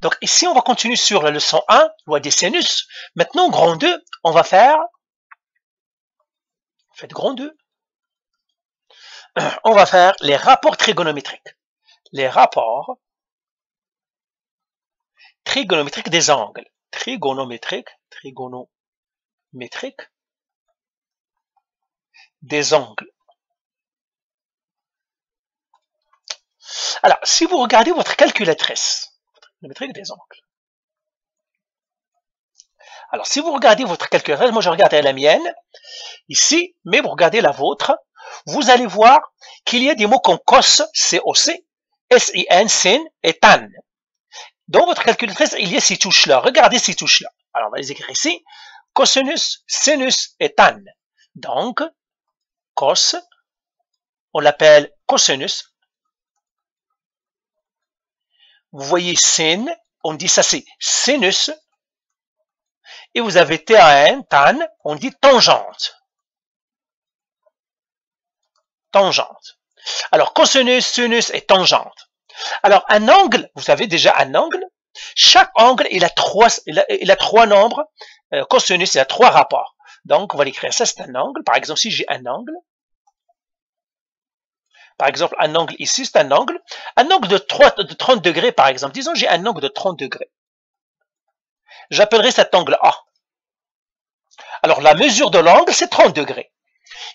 Donc ici, on va continuer sur la leçon 1, loi des sinus. Maintenant, grand 2, on va faire... Faites grand 2. On va faire les rapports trigonométriques. Les rapports trigonométriques des angles. Trigonométriques des angles. Alors, si vous regardez votre calculatrice, trigonométrique des angles. Alors, si vous regardez votre calculatrice, moi je regarde la mienne, ici, mais vous regardez la vôtre, vous allez voir qu'il y a des mots comme cos, C-O-C, S-I-N, sin et tan. Dans votre calculatrice, il y a ces touches-là. Regardez ces touches-là. Alors, on va les écrire ici. Cosinus, sinus et tan. Donc, cos, on l'appelle cosinus. Vous voyez sin, on dit ça c'est sinus. Et vous avez tan, tan, on dit tangente. Tangente. Alors, cosinus, sinus et tangente. Alors, un angle, vous avez déjà un angle. Chaque angle, il a trois nombres. Cosinus, il a trois rapports. Donc, on va l'écrire. Ça, c'est un angle. Par exemple, si j'ai un angle. Par exemple, un angle ici, c'est un angle. Un angle de 30 degrés, par exemple. Disons, j'ai un angle de 30 degrés. J'appellerai cet angle A. Alors, la mesure de l'angle, c'est 30 degrés.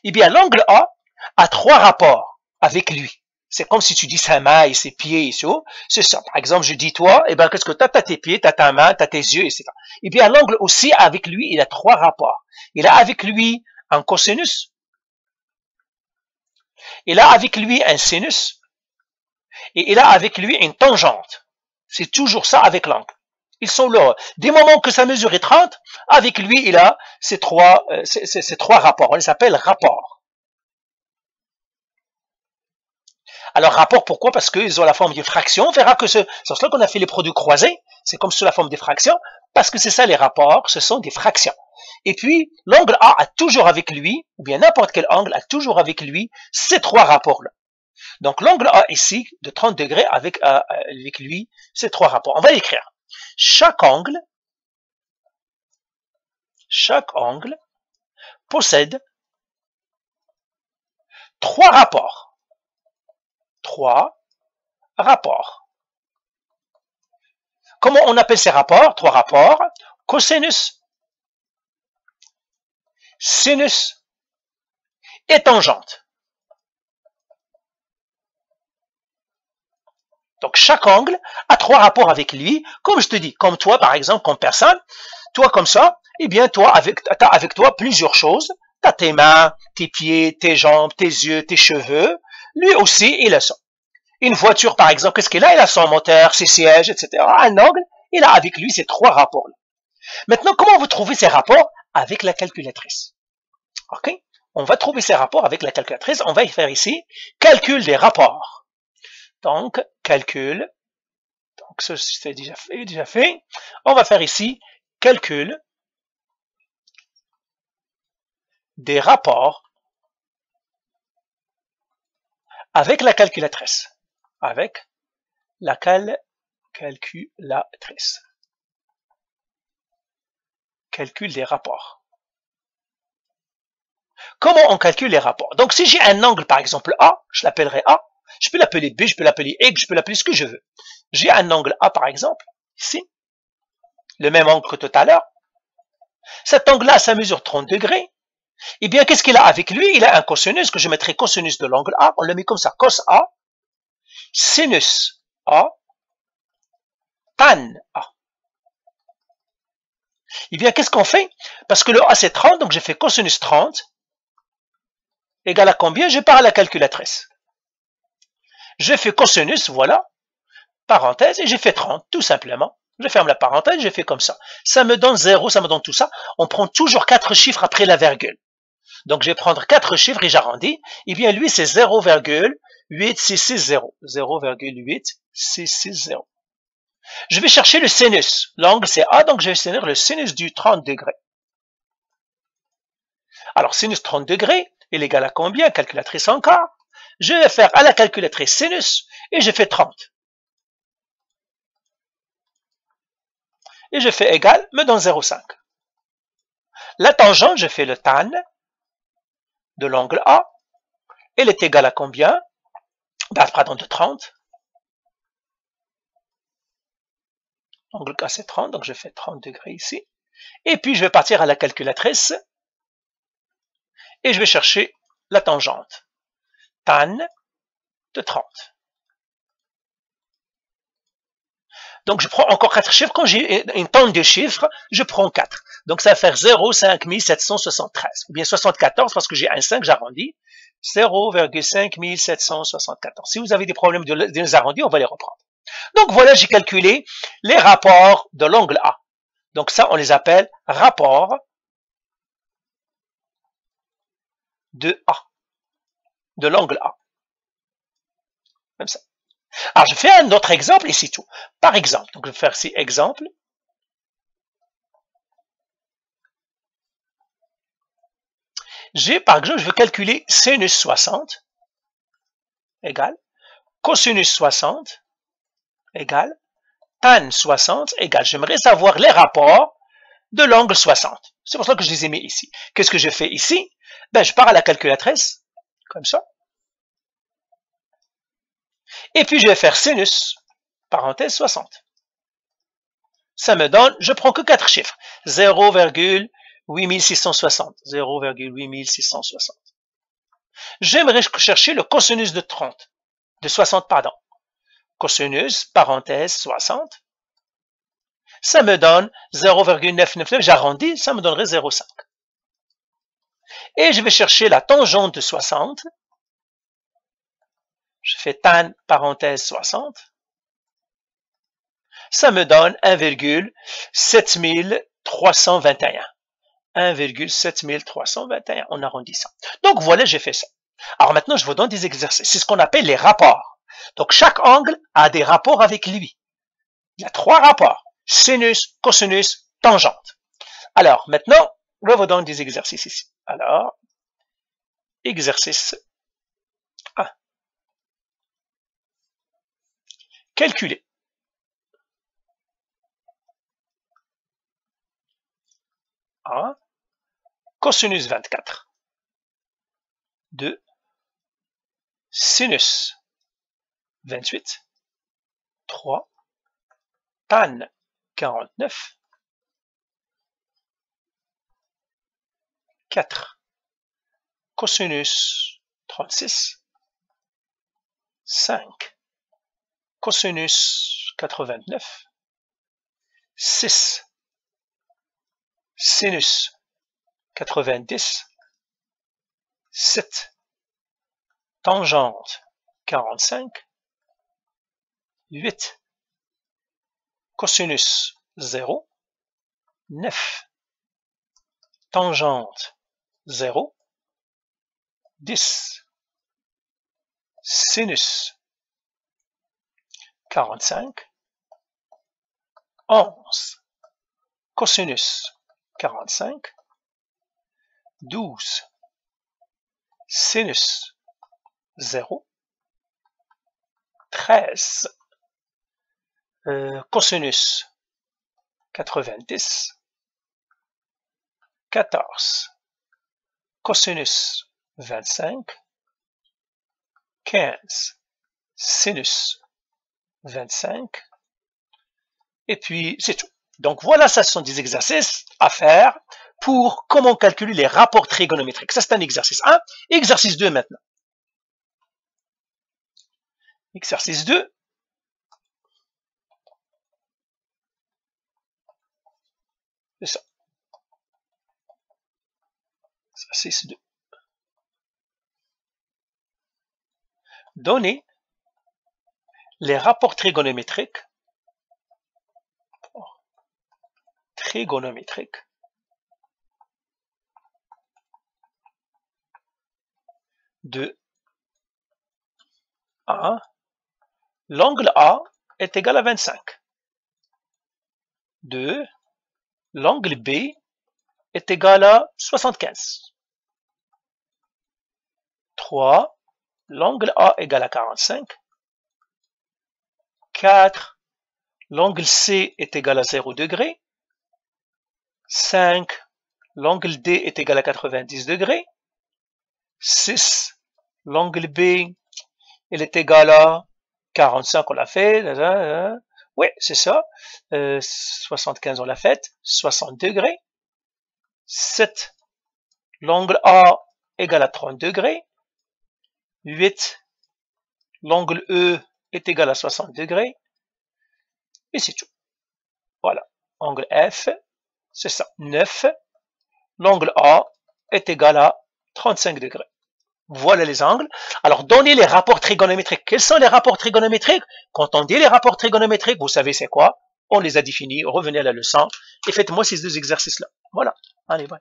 Eh bien, l'angle A a trois rapports avec lui. C'est comme si tu dis sa main et ses pieds et tout. C'est ça. Par exemple, je dis toi, eh ben, qu'est-ce que tu as? Tu as tes pieds, tu as ta main, tu as tes yeux, etc. Eh bien, l'angle aussi, avec lui, il a trois rapports. Il a avec lui un cosinus. Il a avec lui un sinus. Et il a avec lui une tangente. C'est toujours ça avec l'angle. Ils sont là. Dès moment que sa mesure est 30, avec lui, il a ces trois rapports. On les appelle rapports. Alors, rapport, pourquoi? Parce qu'ils ont la forme d'une fraction. On verra que c'est cela qu'on a fait les produits croisés. C'est comme sous la forme des fractions. Parce que c'est ça les rapports, ce sont des fractions. Et puis, l'angle A a toujours avec lui, ou bien n'importe quel angle a toujours avec lui, ces trois rapports-là. Donc, l'angle A ici, de 30 degrés, avec lui, ces trois rapports. On va l'écrire. Chaque angle possède trois rapports. Trois rapports. Comment on appelle ces rapports? Trois rapports. Cosinus, sinus et tangente. Donc, chaque angle a trois rapports avec lui. Comme je te dis, comme toi, par exemple, comme personne, toi comme ça, eh bien, toi, t'as avec toi plusieurs choses. Tu as tes mains, tes pieds, tes jambes, tes yeux, tes cheveux. Lui aussi, il a ça. Une voiture, par exemple, qu'est-ce qu'il a? Il a son moteur, ses sièges, etc. Un angle, il a avec lui ces trois rapports-là. Maintenant, comment vous trouvez ces rapports? Avec la calculatrice. OK? On va trouver ces rapports avec la calculatrice. On va y faire ici calcul des rapports. Donc, calcul. Donc, ça, c'est déjà fait. On va faire ici calcul des rapports avec la calculatrice. Avec la calculatrice. Calcul des rapports. Comment on calcule les rapports? Donc, si j'ai un angle, par exemple A, je l'appellerai A. Je peux l'appeler B, je peux l'appeler X, je peux l'appeler ce que je veux. J'ai un angle A, par exemple, ici. Le même angle que tout à l'heure. Cet angle-là, ça mesure 30 degrés. Eh bien, qu'est-ce qu'il a avec lui? Il a un cosinus, que je mettrai cosinus de l'angle A. On le met comme ça, cos A, sinus A, tan A. Eh bien, qu'est-ce qu'on fait? Parce que le A, c'est 30, donc j'ai fait cosinus 30, égale à combien? Je pars à la calculatrice. Je fais cosinus, voilà, parenthèse, et j'ai fait 30, tout simplement. Je ferme la parenthèse, j'ai fait comme ça. Ça me donne 0, ça me donne tout ça. On prend toujours 4 chiffres après la virgule. Donc, je vais prendre 4 chiffres et j'arrondis. Eh bien, lui, c'est 0,8660. 0,8660. Je vais chercher le sinus. L'angle, c'est A, donc je vais chercher le sinus du 30 degrés. Alors, sinus 30 degrés, il est égal à combien? Calculatrice encore. Je vais faire à la calculatrice sinus et je fais 30. et je fais égal, me donne 0,5. La tangente, je fais le tan de l'angle A. Elle est égale à combien? Pardon, de 30. L'angle A, c'est 30, donc je fais 30 degrés ici. Et puis, je vais partir à la calculatrice et je vais chercher la tangente. Tan de 30. Donc, je prends encore 4 chiffres. Quand j'ai une tonne de chiffres, je prends 4. Donc, ça va faire 0,5773. Ou bien 74, parce que j'ai un 5, j'arrondis. 0,5774. Si vous avez des problèmes de les arrondis, on va les reprendre. Donc, voilà, j'ai calculé les rapports de l'angle A. Donc, ça, on les appelle rapports de A, de l'angle A. Comme ça. Alors, je fais un autre exemple et c'est tout. Par exemple, donc je vais faire ici exemple. Par exemple, je veux calculer sinus 60 égale cosinus 60 égale tan 60 égale. J'aimerais savoir les rapports de l'angle 60. C'est pour ça que je les ai mis ici. Qu'est-ce que je fais ici? Ben, je pars à la calculatrice, comme ça. Et puis, je vais faire sinus, parenthèse 60. Ça me donne, je prends que 4 chiffres. 0,8660. 0,8660. J'aimerais chercher le cosinus de 30. De 60, pardon. Cosinus, parenthèse 60. Ça me donne 0,999. J'arrondis, ça me donnerait 0,5. Et je vais chercher la tangente de 60. Je fais tan, parenthèse 60. Ça me donne 1,7321. 1,7321 en arrondissant. Donc voilà, j'ai fait ça. Alors maintenant, je vous donne des exercices. C'est ce qu'on appelle les rapports. Donc chaque angle a des rapports avec lui. Il y a 3 rapports. Sinus, cosinus, tangente. Alors maintenant, je vous donne des exercices ici. Alors, exercice 1. Calculer. 1. Cosinus 24. 2. Sinus 28. 3. Tan 49. 4. Cosinus 36. 5. Cosinus 89. 6. Sinus 90. 7. Tangente 45. 8. Cosinus 0. 9. Tangente 0. 10. Sinus 45. 11. Cosinus 45. 12. Sinus 0. 13. Cosinus 90. 14. Cosinus 25. 15. Sinus 25. Et puis, c'est tout. Donc voilà, ça sont des exercices à faire pour comment calculer les rapports trigonométriques. Ça, c'est un exercice 1. Exercice 2 maintenant. Exercice 2. C'est ça. Exercice 2. Donner les rapports trigonométriques de A. L'angle A est égal à 25. 2. L'angle B est égal à 75. 3. L'angle A égale à 45. 4. L'angle C est égal à 0 degrés. 5. L'angle D est égal à 90 degrés. 6. L'angle B, il est égal à 45, on l'a fait. Oui, c'est ça. 75, on l'a fait. 60 degrés. 7. L'angle A égal à 30 degrés. 8. L'angle E est égal à 60 degrés. Et c'est tout. Voilà. Angle F, c'est ça. 9. L'angle A est égal à 35 degrés. Voilà les angles. Alors, donnez les rapports trigonométriques. Quels sont les rapports trigonométriques? Quand on dit les rapports trigonométriques, vous savez c'est quoi? On les a définis. Revenez à la leçon et faites-moi ces deux exercices-là. Voilà. Allez, bye.